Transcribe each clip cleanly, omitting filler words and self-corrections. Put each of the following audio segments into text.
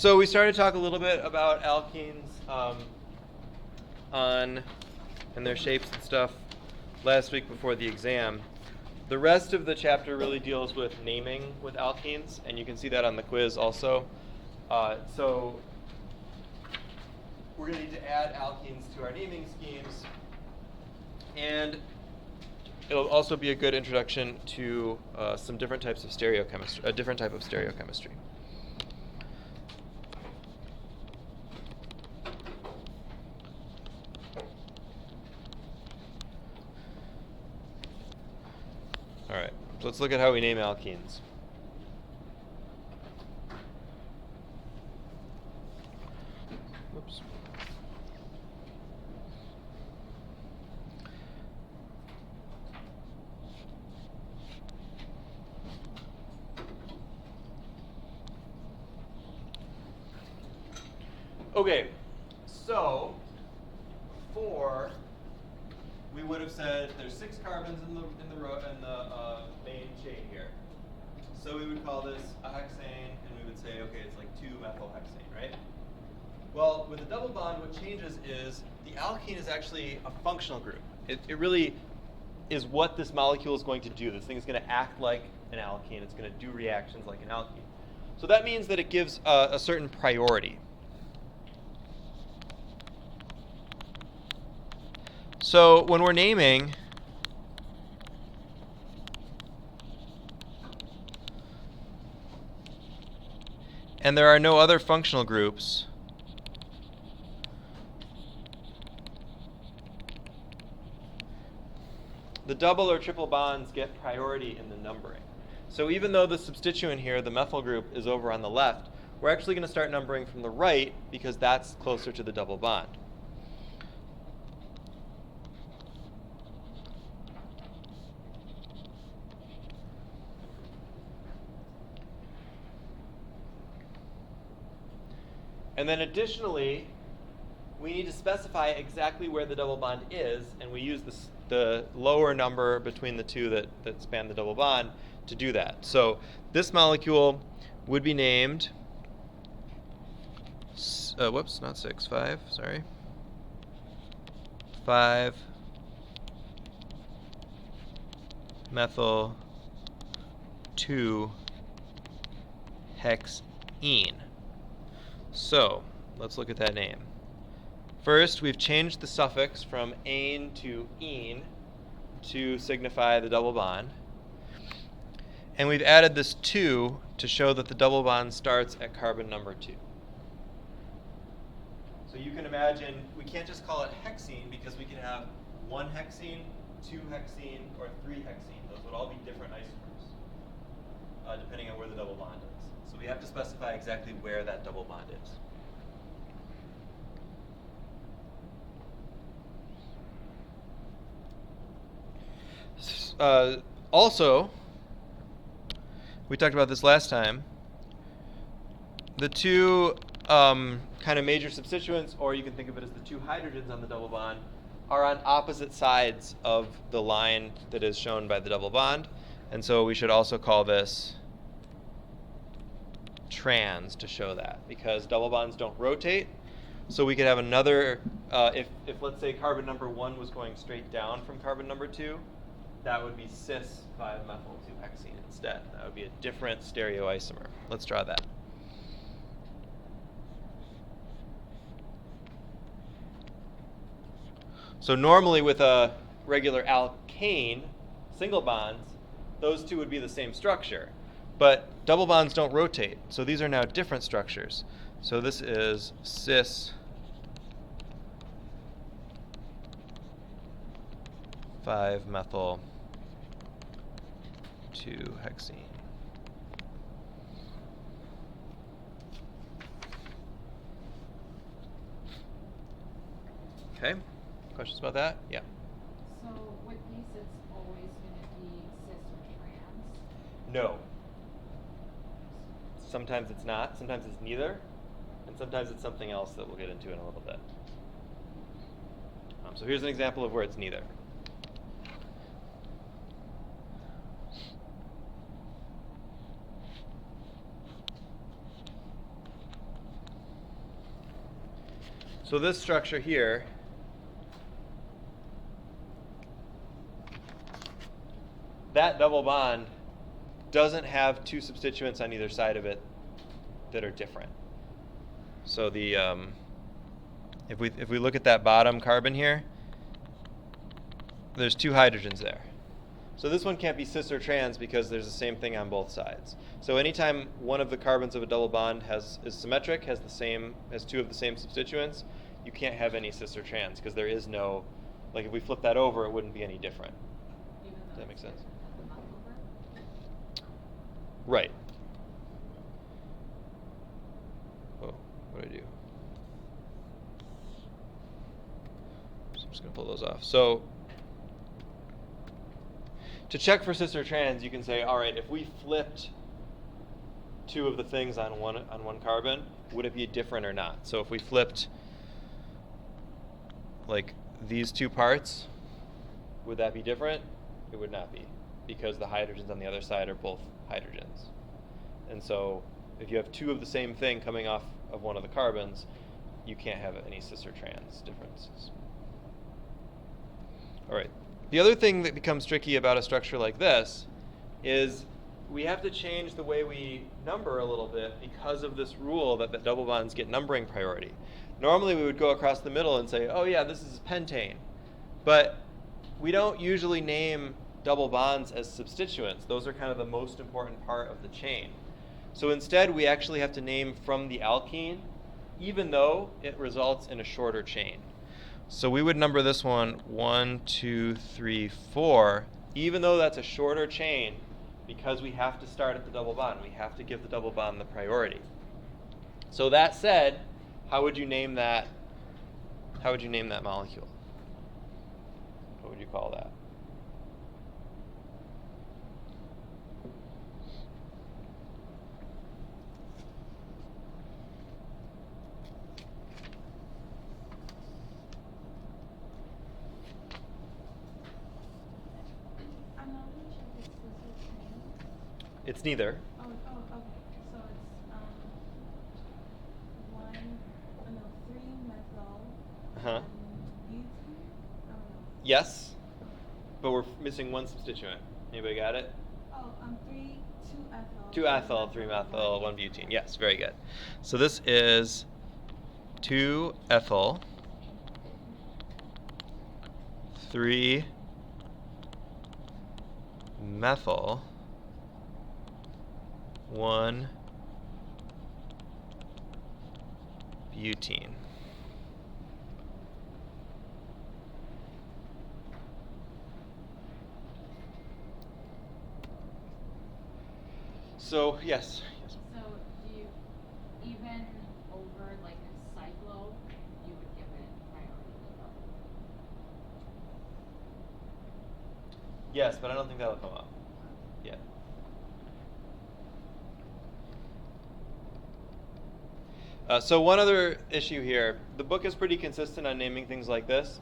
So we started to talk a little bit about alkenes and their shapes and stuff last week before the exam. The rest of the chapter really deals with naming with alkenes, and you can see that on the quiz also. So we're going to need to add alkenes to our naming schemes, and it'll also be a good introduction to some different types of stereochemistry, a different type of stereochemistry. All right, so let's look at how we name alkenes. Oops. Okay, so for we would have said there's 6 carbons in the main chain here. So we would call this a hexane, and we would say, okay, it's like 2-methylhexane, right? Well, with a double bond, what changes is the alkene is actually a functional group. It really is what this molecule is going to do. This thing is going to act like an alkene. It's going to do reactions like an alkene. So that means that it gives a certain priority. So when we're naming, and there are no other functional groups, the double or triple bonds get priority in the numbering. So even though the substituent here, the methyl group, is over on the left, we're actually going to start numbering from the right because that's closer to the double bond. And then additionally, we need to specify exactly where the double bond is, and we use the lower number between the two that span the double bond to do that. So this molecule would be named, 5-methyl 2-hexene. So let's look at that name. First, we've changed the suffix from ane to ene to signify the double bond. And we've added this 2 to show that the double bond starts at carbon number 2. So you can imagine, we can't just call it hexene because we can have 1-hexene, 2-hexene, or 3-hexene. Those would all be different isomers, depending on where the double bond is. So we have to specify exactly where that double bond is. Also, we talked about this last time, the two kind of major substituents, or you can think of it as the 2 hydrogens on the double bond, are on opposite sides of the line that is shown by the double bond. And so we should also call this trans to show that, because double bonds don't rotate. So we could have another, if let's say carbon number 1 was going straight down from carbon number 2, that would be cis 5-methyl 2-hexene instead. That would be a different stereoisomer. Let's draw that. So normally with a regular alkane, single bonds, those two would be the same structure. But double bonds don't rotate, so these are now different structures. So this is cis 5-methyl 2-hexene. Okay, questions about that? Yeah. So with these, it's always going to be cis or trans? No. Sometimes it's not, sometimes it's neither, and sometimes it's something else that we'll get into in a little bit. So here's an example of where it's neither. So this structure here, that double bond doesn't have two substituents on either side of it that are different. So the if we look at that bottom carbon here, there's two hydrogens there. So this one can't be cis or trans because there's the same thing on both sides. So anytime one of the carbons of a double bond is symmetric, has two of the same substituents, you can't have any cis or trans because there is no, like if we flip that over, it wouldn't be any different. Does that make sense? Right. Oh, what did I do? So I'm just going to pull those off. So to check for cis or trans, you can say, all right, if we flipped two of the things on one carbon, would it be different or not? So if we flipped like these two parts, would that be different? It would not be, because the hydrogens on the other side are both hydrogens. And so if you have two of the same thing coming off of one of the carbons, you can't have any cis or trans differences. All right. The other thing that becomes tricky about a structure like this is we have to change the way we number a little bit because of this rule that the double bonds get numbering priority. Normally we would go across the middle and say, oh yeah, this is pentane. But we don't usually name double bonds as substituents. Those are kind of the most important part of the chain. So instead we actually have to name from the alkene, even though it results in a shorter chain. So we would number this one 1, 2, 3, 4, even though that's a shorter chain, because we have to start at the double bond. We have to give the double bond the priority. So that said, how would you name that? How would you name that molecule? What would you call that? It's neither. Oh, okay. So it's 3-methyl. Butane. Yes, but we're missing one substituent. Anybody got it? 2-ethyl. 2-ethyl, 3-methyl, 1-butene. Yes, very good. So this is 2-ethyl, 3-methyl, 1-butene. So, yes. So do you, even over like a cyclo, you would give it priority double? Yes, but I don't think that'll come up. Yeah. So one other issue here. The book is pretty consistent on naming things like this,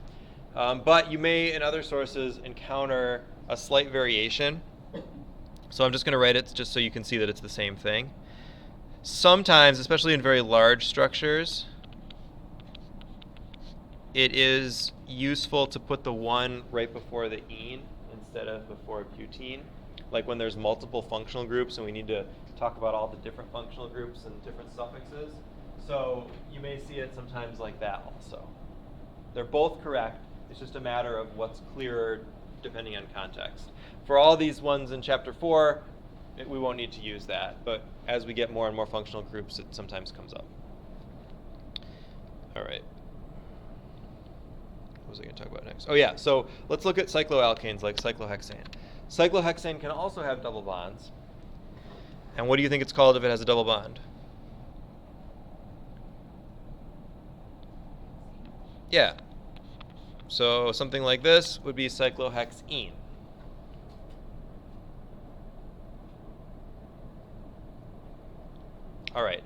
but you may, in other sources, encounter a slight variation. So I'm just going to write it just so you can see that it's the same thing. Sometimes, especially in very large structures, it is useful to put the 1 right before the ene instead of before butene. Like when there's multiple functional groups and we need to talk about all the different functional groups and different suffixes. So you may see it sometimes like that also. They're both correct. It's just a matter of what's clearer depending on context. For all these ones in chapter 4, we won't need to use that. But as we get more and more functional groups, it sometimes comes up. All right. What was I going to talk about next? Oh yeah, so let's look at cycloalkanes like cyclohexane. Cyclohexane can also have double bonds. And what do you think it's called if it has a double bond? Yeah. So something like this would be cyclohexene. All right.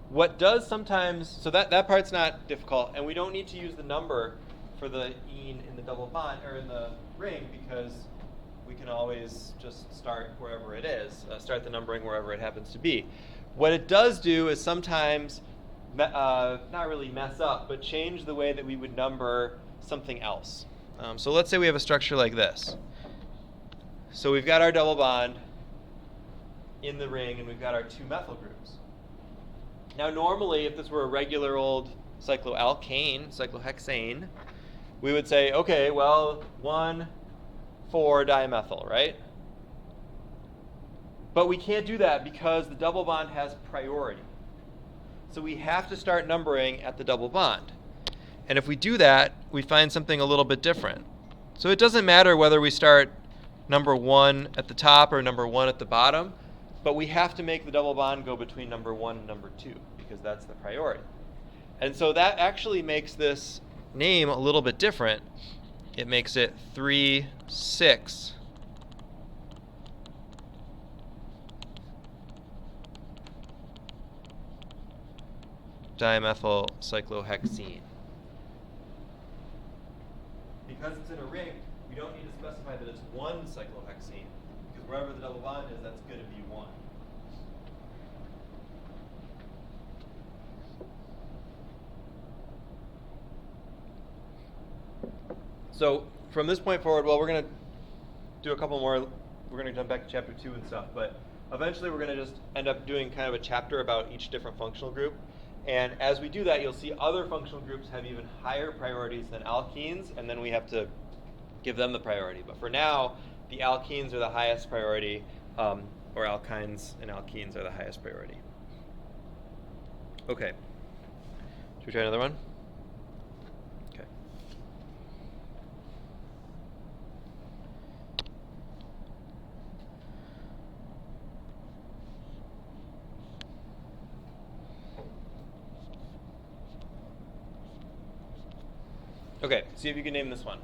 What does sometimes, so that part's not difficult, and we don't need to use the number for the ene in the double bond, or in the ring, because we can always just start wherever it is, start the numbering wherever it happens to be. What it does do is sometimes not really mess up, but change the way that we would number something else. So let's say we have a structure like this. So we've got our double bond in the ring, and we've got our two methyl groups. Now normally, if this were a regular old cycloalkane, cyclohexane, we would say, okay, well, 1,4-dimethyl, right? But we can't do that because the double bond has priority. So we have to start numbering at the double bond. And if we do that, we find something a little bit different. So it doesn't matter whether we start number 1 at the top or number 1 at the bottom, but we have to make the double bond go between number 1 and number 2 because that's the priority. And so that actually makes this name a little bit different. It makes it 3,6 dimethyl cyclohexene. Because it's in a ring, we don't need to specify that it's one cyclohexene, because wherever the double bond is, that's going to be 1. So from this point forward, well, we're going to do a couple more. We're going to jump back to chapter 2 and stuff, but eventually we're going to just end up doing kind of a chapter about each different functional group. And as we do that, you'll see other functional groups have even higher priorities than alkenes, and then we have to give them the priority. But for now, the alkenes are the highest priority, or alkynes and alkenes are the highest priority. Okay. Should we try another one? Okay. Okay, see if you can name this one.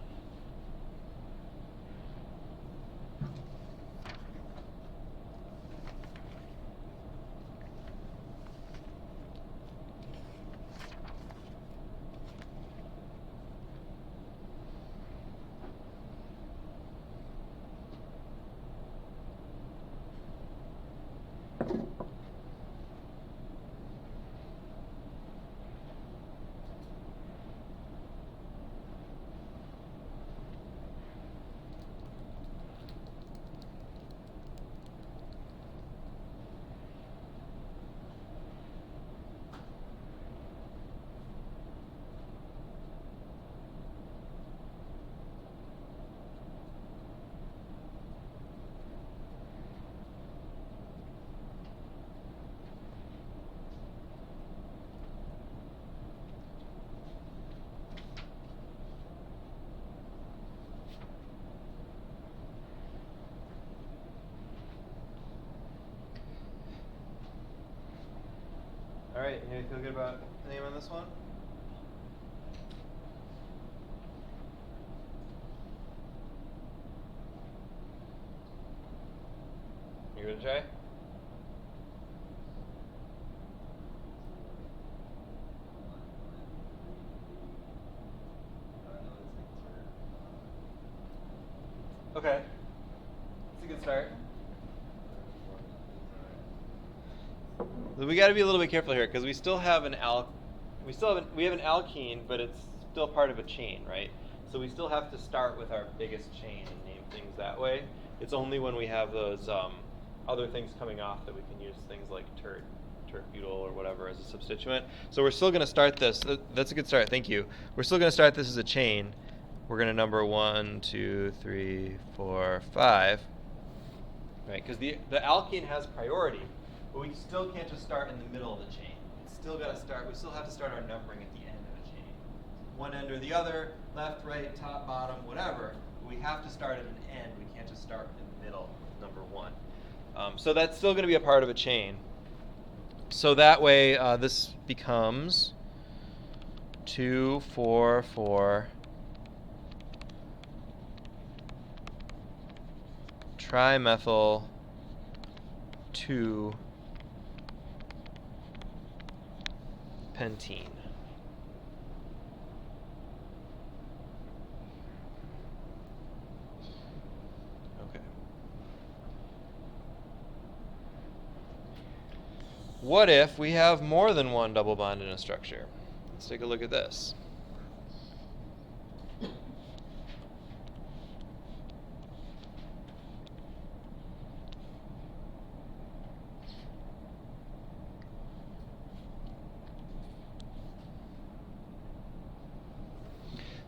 All right, you feel good about the name on this one? You gonna try? Okay, that's a good start. We got to be a little bit careful here because we still have an we have an alkene, but it's still part of a chain, right? So we still have to start with our biggest chain and name things that way. It's only when we have those other things coming off that we can use things like tert butyl or whatever as a substituent. So we're still going to start this. That's a good start. Thank you. We're still going to start this as a chain. We're going to number 1, 2, 3, 4, 5, right? Because the alkene has priority. But we still can't just start in the middle of the chain. It's still got to start. We still have to start our numbering at the end of a chain. One end or the other, left, right, top, bottom, whatever. But we have to start at an end. We can't just start in the middle with number 1. So that's still going to be a part of a chain. So that way, this becomes 2, 4, 4 trimethyl 2 pentene. Okay. what if we have more than one double bond in a structure? Let's take a look at this.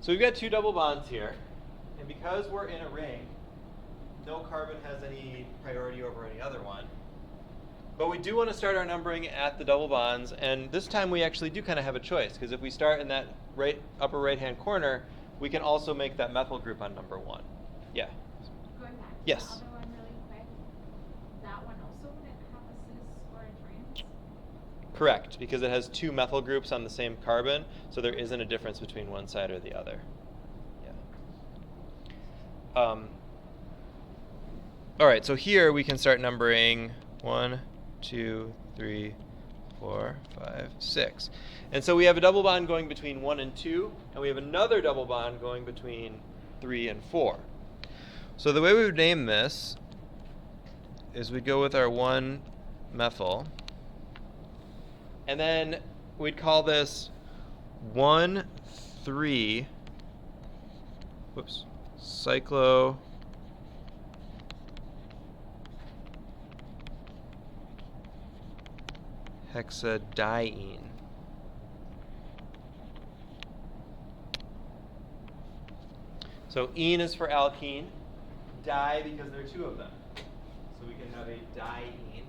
So we've got two double bonds here, and because we're in a ring, no carbon has any priority over any other one. But we do want to start our numbering at the double bonds, and this time we actually do kind of have a choice, because if we start in that upper right-hand corner, we can also make that methyl group on number 1. Yeah? Going back to Yes. the other one really quick, that one also wouldn't have a cis or a trans? Correct, because it has two methyl groups on the same carbon, so there isn't a difference between one side or the other. Yeah. All right, so here we can start numbering 1, 2, 3, 4, 5, 6. And so we have a double bond going between 1 and 2, and we have another double bond going between 3 and 4. So the way we would name this is we'd go with our 1-methyl, and then we'd call this 1,3 cyclohexadiene. So ene is for alkene, di because there are two of them. So we can have a diene.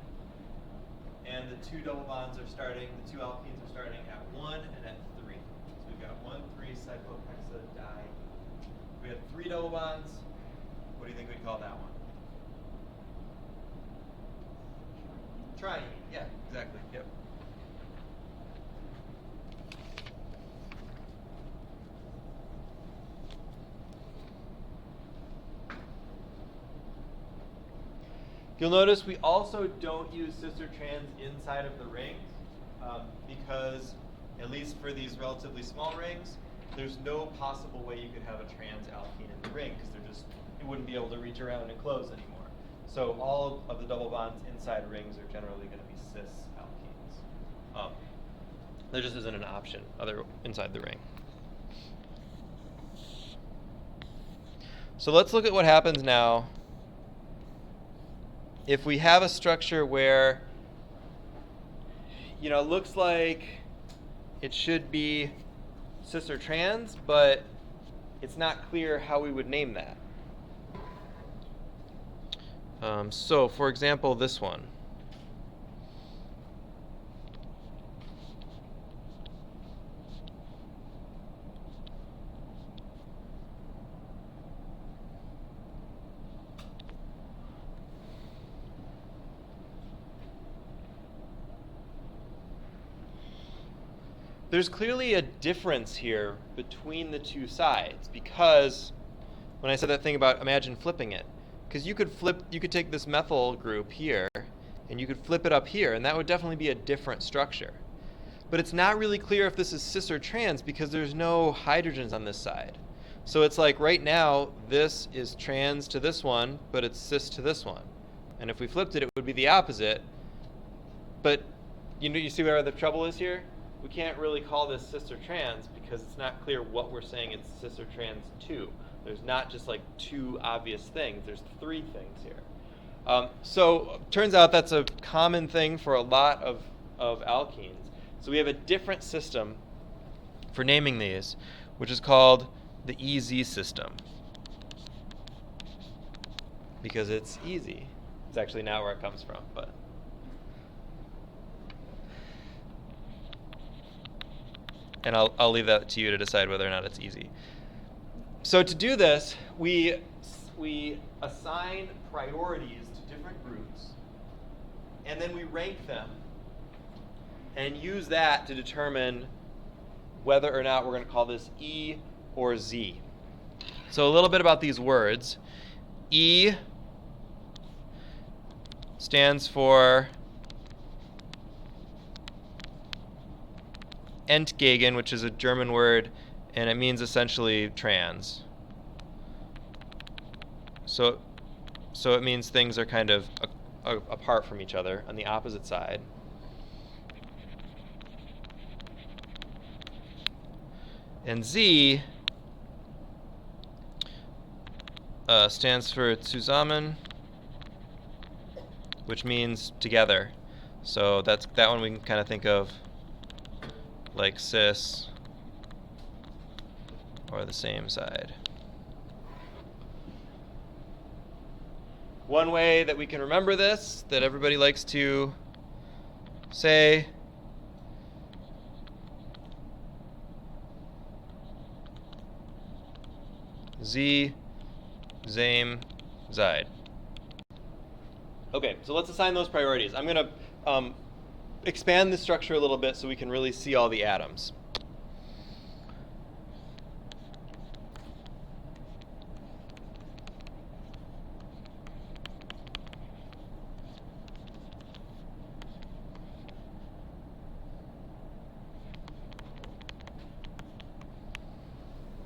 And the two double bonds are starting, the two alkenes are starting at 1 and at 3. So we've got 1,3 cyclohexadiene. We have 3 double bonds. What do you think we'd call that one? Triene. Yeah, exactly. Yep. You'll notice we also don't use cis or trans inside of the rings because, at least for these relatively small rings, there's no possible way you could have a trans alkene in the ring because it wouldn't be able to reach around and close anymore. So all of the double bonds inside rings are generally going to be cis alkenes. There just isn't an option inside the ring. So let's look at what happens now if we have a structure where, it looks like it should be cis or trans, but it's not clear how we would name that. So, for example, this one. There's clearly a difference here between the two sides because when I said that thing about imagine flipping it, because you could take this methyl group here and you could flip it up here, and that would definitely be a different structure. But it's not really clear if this is cis or trans because there's no hydrogens on this side. So it's like right now this is trans to this one, but it's cis to this one. And if we flipped it, it would be the opposite. But you see where the trouble is here? We can't really call this cis or trans because it's not clear what we're saying it's cis or trans to. There's not just like two obvious things. There's 3 things here. So turns out that's a common thing for a lot of alkenes. So we have a different system for naming these, which is called the EZ system because it's easy. It's actually not where it comes from, but. And I'll leave that to you to decide whether or not it's easy. So to do this, we assign priorities to different groups, and then we rank them and use that to determine whether or not we're going to call this E or Z. So a little bit about these words. E stands for Entgegen, which is a German word, and it means essentially trans. So it means things are kind of apart from each other on the opposite side. And Z stands for zusammen, which means together. So that one we can kind of think of like cis or the same side. One way that we can remember this, that everybody likes to say, Z, Zame, Zide. Okay, so let's assign those priorities. I'm going to expand the structure a little bit so we can really see all the atoms.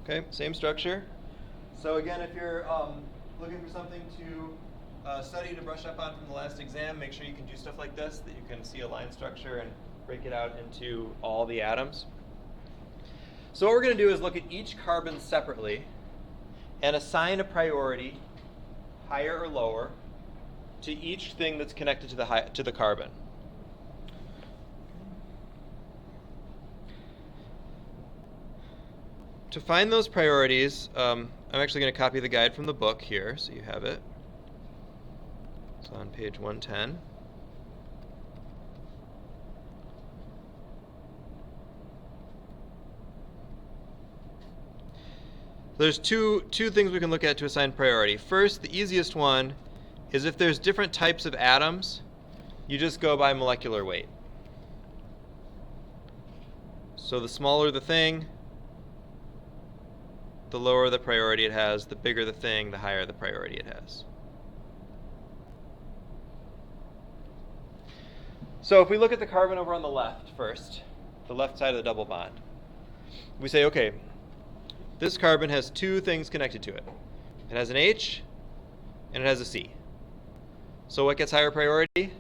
Okay, same structure. So again, if you're looking for something to study to brush up on from the last exam, make sure you can do stuff like this, that you can see a line structure and break it out into all the atoms. So what we're going to do is look at each carbon separately and assign a priority, higher or lower, to each thing that's connected to the carbon. To find those priorities, I'm actually going to copy the guide from the book here, so you have it. It's on page 110. There's two things we can look at to assign priority. First, the easiest one is if there's different types of atoms, you just go by molecular weight. So the smaller the thing, the lower the priority it has. The bigger the thing, the higher the priority it has. So if we look at the carbon over on the left first, the left side of the double bond, we say, okay, this carbon has two things connected to it. It has an H and it has a C. So what gets higher priority?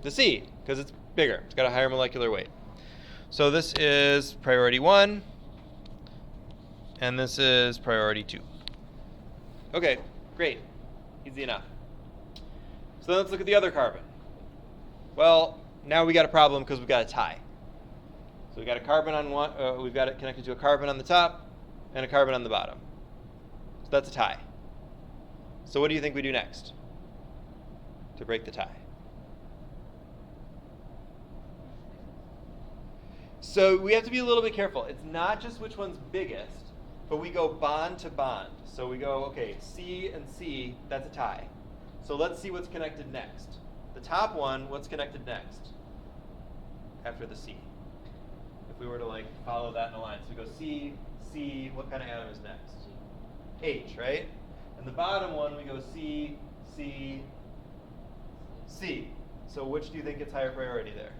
The C, because it's bigger. It's got a higher molecular weight. So this is priority 1, and this is priority 2. Okay, great. Easy enough. So then let's look at the other carbon. Well, now we got a problem because we've got a tie. So we've got a carbon on one, we've got it connected to a carbon on the top and a carbon on the bottom. So that's a tie. So what do you think we do next to break the tie? So we have to be a little bit careful. It's not just which one's biggest, but we go bond to bond. So we go, okay, C and C, that's a tie. So let's see what's connected next. The top one, what's connected next after the C? If we were to like follow that in a line. So we go C, C, what kind of atom is next? H, right? And the bottom one, we go C, C, C. So which do you think gets higher priority there?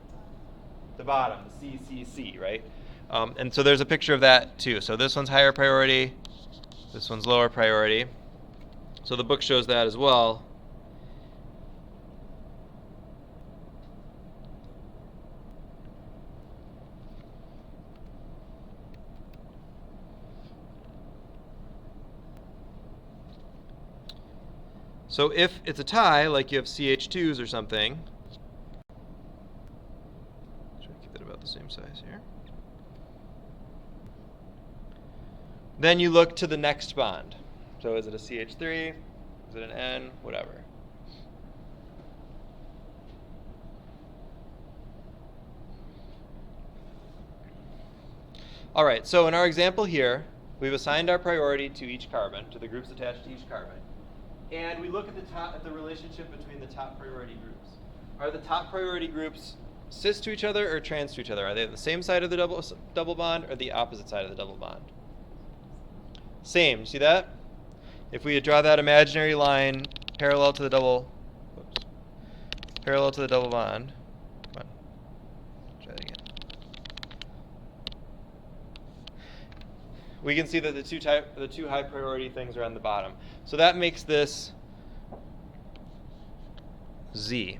The bottom, the C, C, C, right? And so there's a picture of that too. So this one's higher priority, this one's lower priority. So the book shows that as well. So if it's a tie, like you have CH2s or something, try to keep that about the same size here. Then you look to the next bond. So is it a CH3? Is it an N? Whatever. All right, so in our example here, we've assigned our priority to each carbon, to the groups attached to each carbon. And we look at the relationship between the top priority groups. Are the top priority groups cis to each other or trans to each other? Are they the same side of the double bond or the opposite side of the double bond? Same. You see that? If we draw that imaginary line parallel to the double bond. Come on. Try it again. We can see that the two high priority things are on the bottom. So that makes this Z,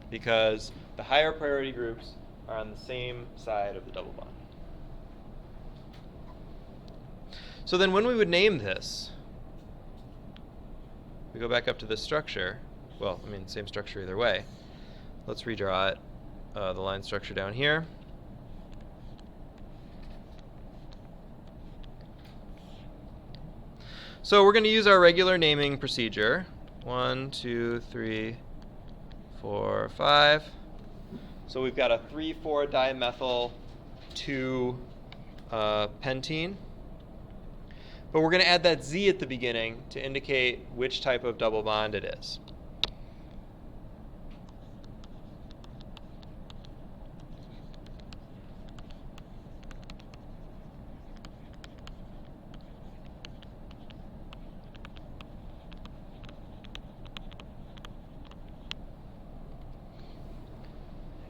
because the higher priority groups are on the same side of the double bond. So then when we would name this, we go back up to this structure. Well, I mean, same structure either way. Let's redraw it, the line structure down here. So we're going to use our regular naming procedure. 1, 2, 3, 4, 5. So we've got a 3,4-dimethyl 2 pentene. But we're going to add that Z at the beginning to indicate which type of double bond it is.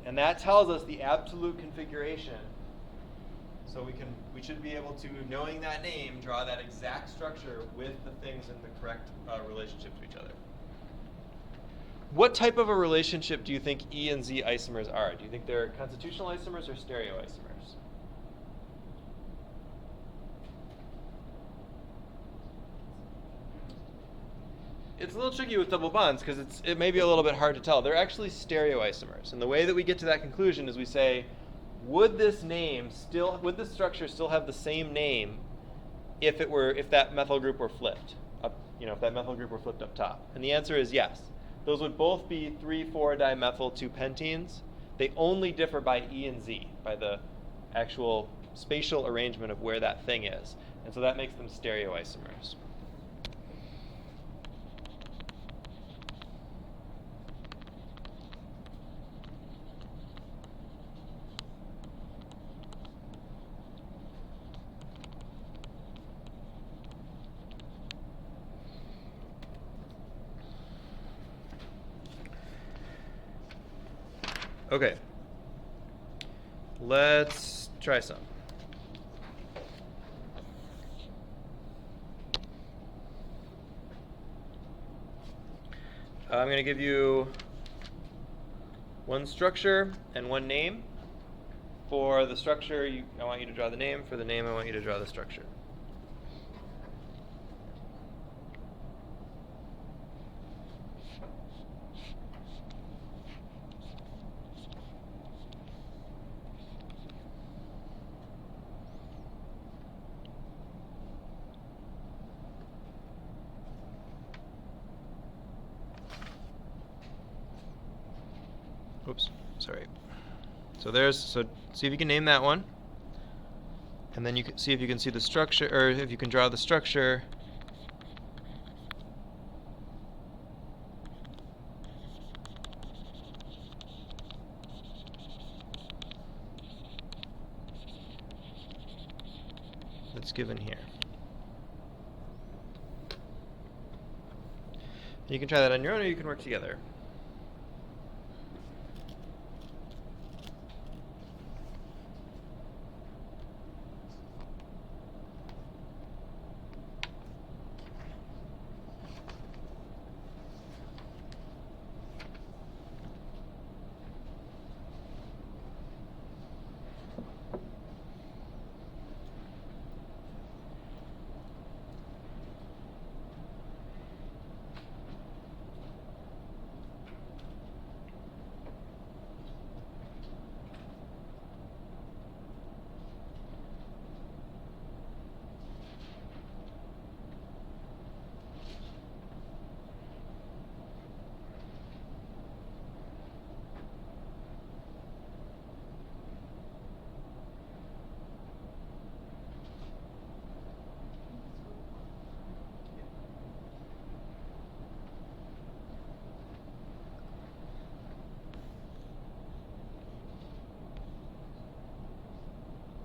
And that tells us the absolute configuration. So we should be able to, knowing that name, draw that exact structure with the things in the correct relationship to each other. What type of a relationship do you think E and Z isomers are? Do you think they're constitutional isomers or stereoisomers? It's a little tricky with double bonds because it may be a little bit hard to tell. They're actually stereoisomers. And the way that we get to that conclusion is we say, would this structure still have the same name if that methyl group were flipped up, if that methyl group were flipped up top? And the answer is yes. Those would both be 3,4-dimethyl 2 pentenes. They only differ by E and Z, by the actual spatial arrangement of where that thing is. And so that makes them stereoisomers. Okay, let's try some. I'm going to give you one structure and one name. For the structure, I want you to draw the name. For the name, I want you to draw the structure. Oops, sorry. So see if you can name that one. And then you can see if you can see the structure, or if you can draw the structure. That's given here. You can try that on your own, or you can work together.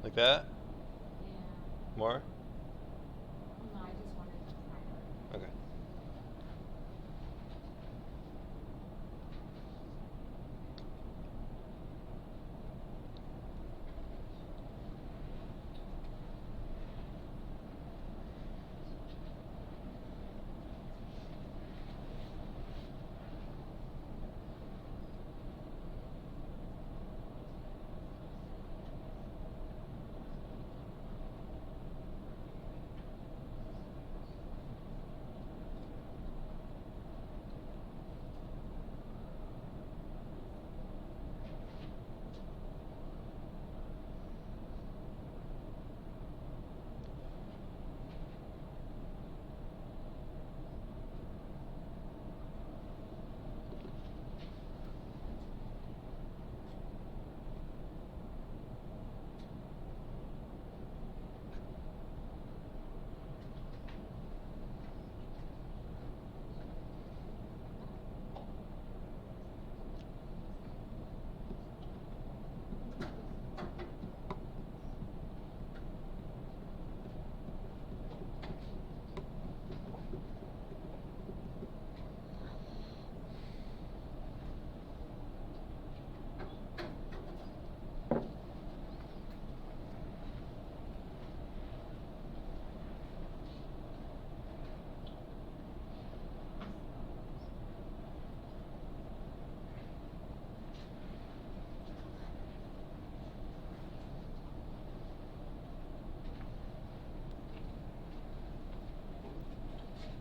Like that? Yeah. More? No, I just wanted to find out. Okay.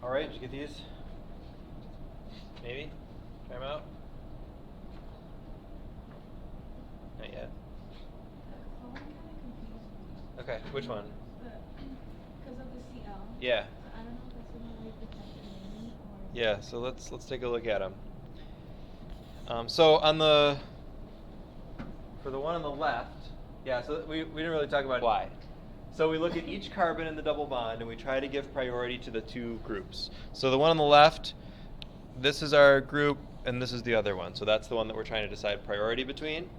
All right, did you get these? Maybe? Try them out? Not yet. The one kind of confused me. Okay, which one? Because of the CL. Yeah. So I don't know if that's the one where you protect the name or. Yeah, so let's take a look at them. So on the for the one on the left, yeah, so we didn't really talk about why. So we look at each carbon in the double bond and we try to give priority to the two groups. So the one on the left, this is our group and this is the other one. So that's the one that we're trying to decide priority between.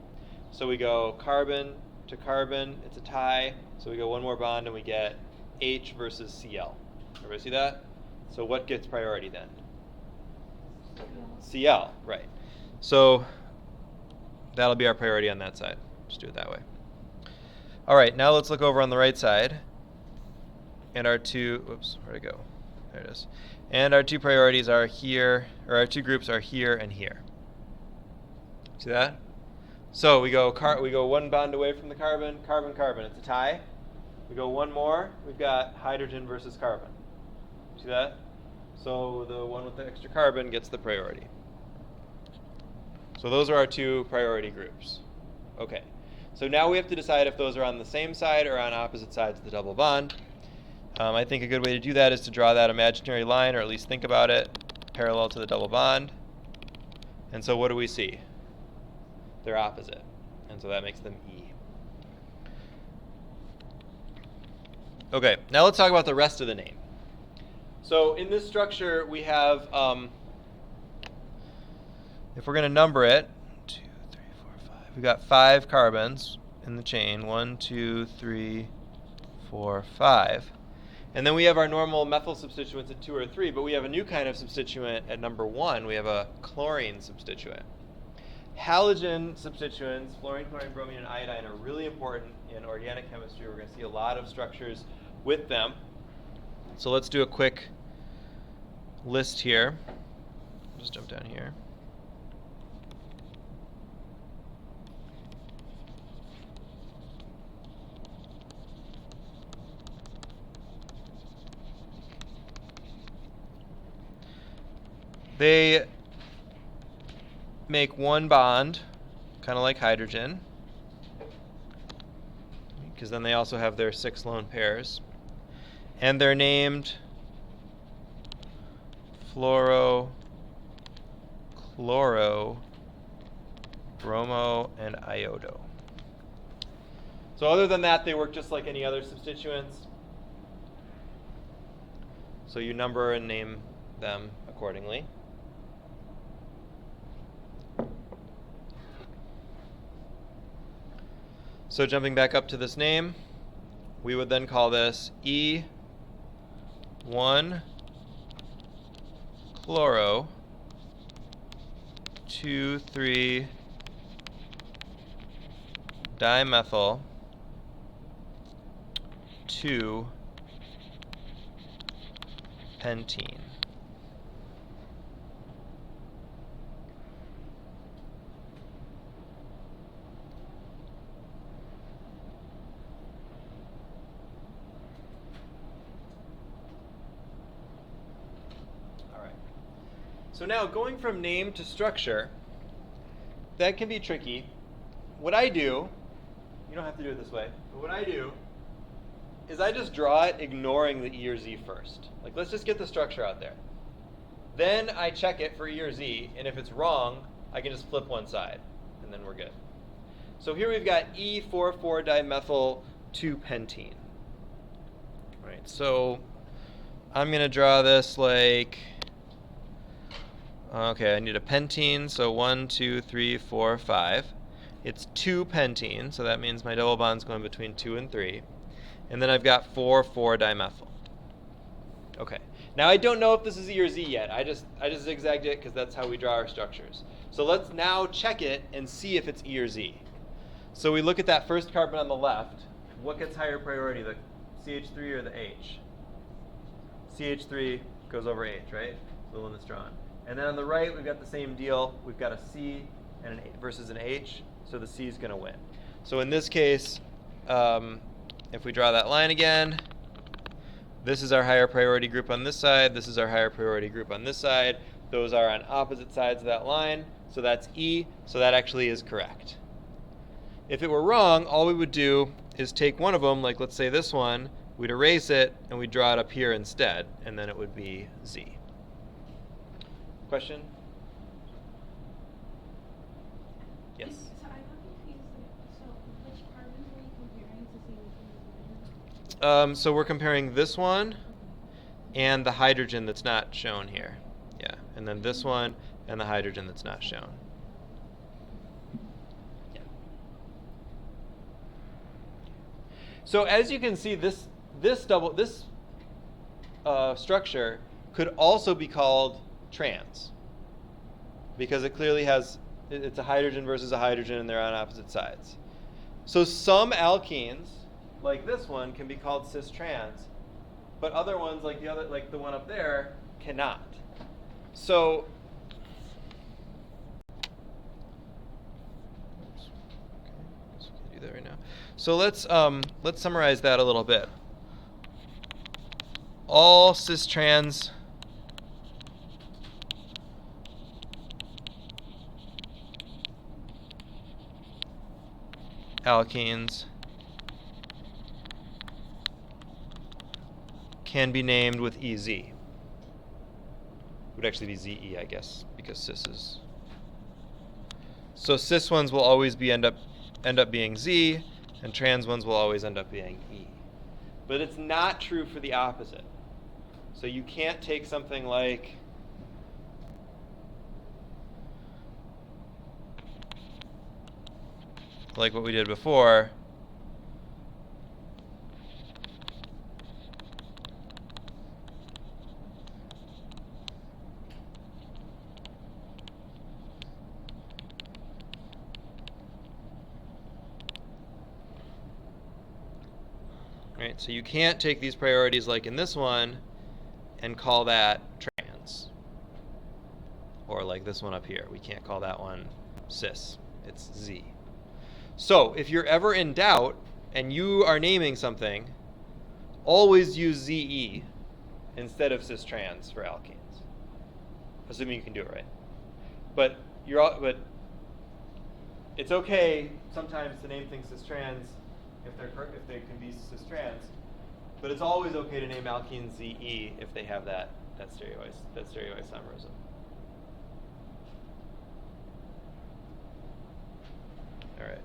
So we go carbon to carbon, it's a tie. So we go one more bond and we get H versus Cl. Everybody see that? So what gets priority then? Cl, right. So that'll be our priority on that side. Just do it that way. All right, now let's look over on the right side. And our two, whoops, where'd it go? There it is. And our two priorities are here, or our two groups are here and here. See that? So we go one bond away from the carbon, carbon, carbon. It's a tie. We go one more, we've got hydrogen versus carbon. See that? So the one with the extra carbon gets the priority. So those are our two priority groups. Okay. So now we have to decide if those are on the same side or on opposite sides of the double bond. I think a good way to do that is to draw that imaginary line, or at least think about it, parallel to the double bond. And so what do we see? They're opposite. And so that makes them E. Okay, now let's talk about the rest of the name. So in this structure we have, if we're going to number it, 2, 3, 4, 5. We've got 5 carbons in the chain. 1, 2, 3, 4, 5. And then we have our normal methyl substituents at 2 or 3, but we have a new kind of substituent at number 1. We have a chlorine substituent. Halogen substituents, fluorine, chlorine, bromine, and iodine, are really important in organic chemistry. We're going to see a lot of structures with them. So let's do a quick list here. Just jump down here. They make one bond, kind of like hydrogen, because then they also have their 6 lone pairs. And they're named fluoro, chloro, bromo, and iodo. So other than that, they work just like any other substituents. So you number and name them accordingly. So jumping back up to this name, we would then call this E1 chloro 2,3 dimethyl 2 pentene. So now going from name to structure, that can be tricky. What I do, you don't have to do it this way, but what I do is I just draw it ignoring the E or Z first. Like, let's just get the structure out there. Then I check it for E or Z, and if it's wrong, I can just flip one side, and then we're good. So here we've got E44 dimethyl 2-pentene. Right, so I'm going to draw this like, okay, I need a pentene, so 1, 2, 3, 4, 5. It's 2-pentene, so that means my double bond's going between 2 and 3. And then I've got 4,4-dimethyl. Okay, now I don't know if this is E or Z yet. I just zigzagged it because that's how we draw our structures. So let's now check it and see if it's E or Z. So we look at that first carbon on the left. What gets higher priority, the CH3 or the H? CH3 goes over H, right? The one that's drawn. And then on the right, we've got the same deal. We've got a C and an A versus an H, so the C is going to win. So in this case, if we draw that line again, This is our higher priority group on this side. This is our higher priority group on this side. Those are on opposite sides of that line. So that's E. So that actually is correct. If it were wrong, all we would do is take one of them, like let's say this one, we'd erase it, and we'd draw it up here instead, and then it would be Z. Question? Yes? So I got confused. So which carbons were you comparing to see which one was better? So we're comparing this one and the hydrogen that's not shown here. Yeah, and then this one and the hydrogen that's not shown. Yeah. So as you can see, this structure could also be called trans, because it clearly has, it's a hydrogen versus a hydrogen, and they're on opposite sides. So some alkenes, like this one, can be called cis-trans, but other ones, like the one up there, cannot. So, oops, okay, guess we can do that right now. So let's summarize that a little bit. All cis-trans alkenes can be named with EZ. It would actually be ZE, I guess, because cis is. So cis ones will always end up being Z, and trans ones will always end up being E. But it's not true for the opposite. So you can't take something like what we did before, right? So you can't take these priorities like in this one and call that trans. Or like this one up here. We can't call that one cis. It's Z. So if you're ever in doubt and you are naming something, always use ZE instead of cis-trans for alkenes, assuming you can do it right. But it's okay sometimes to name things cis-trans if they can be cis-trans, but it's always okay to name alkenes ZE if they have that stereoisomerism. All right.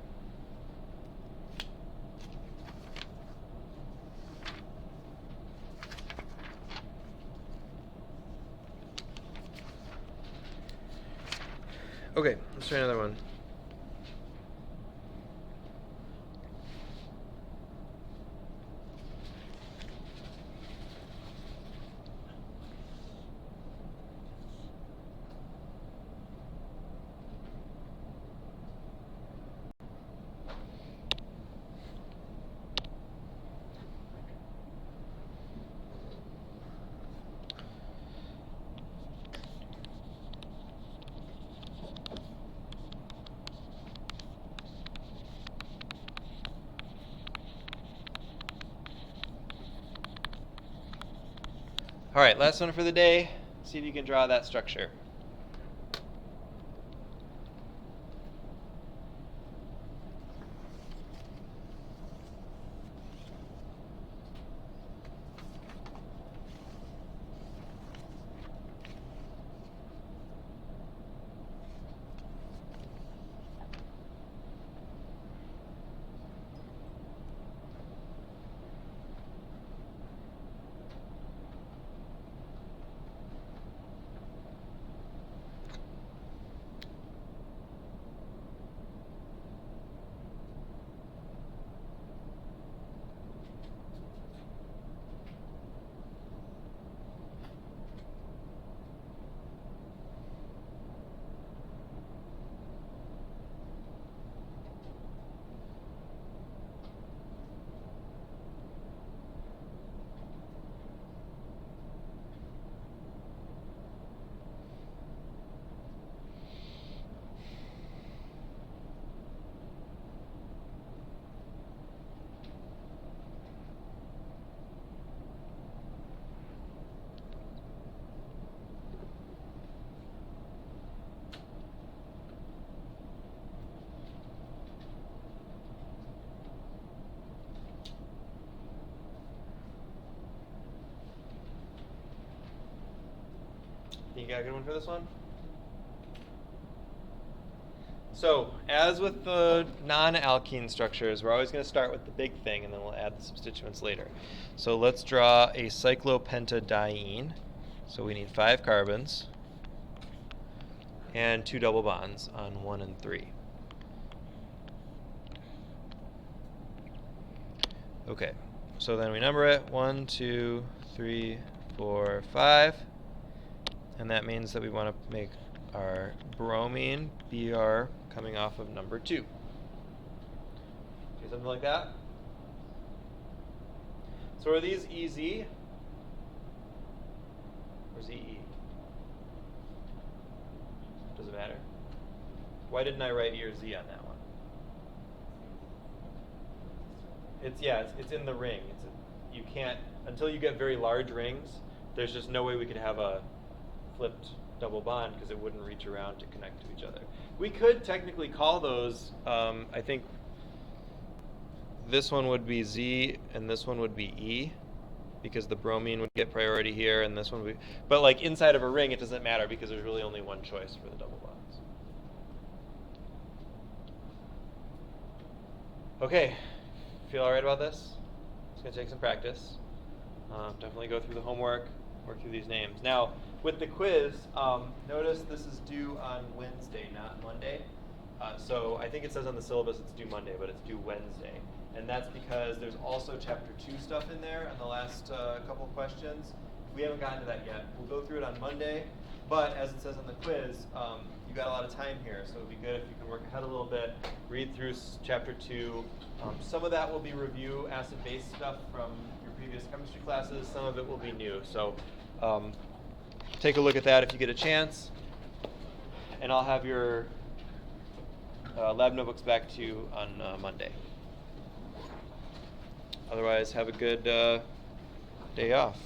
Okay, let's try another one. All right, last one for the day. See if you can draw that structure. You got a good one for this one? So, as with the non-alkene structures, we're always going to start with the big thing, and then we'll add the substituents later. So let's draw a cyclopentadiene. So we need 5 carbons and 2 double bonds on 1 and 3. Okay, so then we number it 1, 2, 3, 4, 5. And that means that we want to make our bromine Br coming off of number 2. Okay, something like that. So are these EZ or ZE? Does it matter? Why didn't I write E or Z on that one? It's in the ring. You can't, until you get very large rings, there's just no way we could have a flipped double bond because it wouldn't reach around to connect to each other. We could technically call those, I think this one would be Z and this one would be E, because the bromine would get priority here and this one would be, but like inside of a ring it doesn't matter because there's really only one choice for the double bonds. Okay, feel alright about this? It's going to take some practice. Definitely go through the homework, work through these names. Now, with the quiz, notice this is due on Wednesday, not Monday. So I think it says on the syllabus it's due Monday, but it's due Wednesday. And that's because there's also Chapter 2 stuff in there on the last couple questions. We haven't gotten to that yet. We'll go through it on Monday. But as it says on the quiz, you got a lot of time here, so it would be good if you can work ahead a little bit, read through Chapter 2. Some of that will be review acid-base stuff from your previous chemistry classes. Some of it will be new. So take a look at that if you get a chance. And I'll have your lab notebooks back to you on Monday. Otherwise, have a good day off.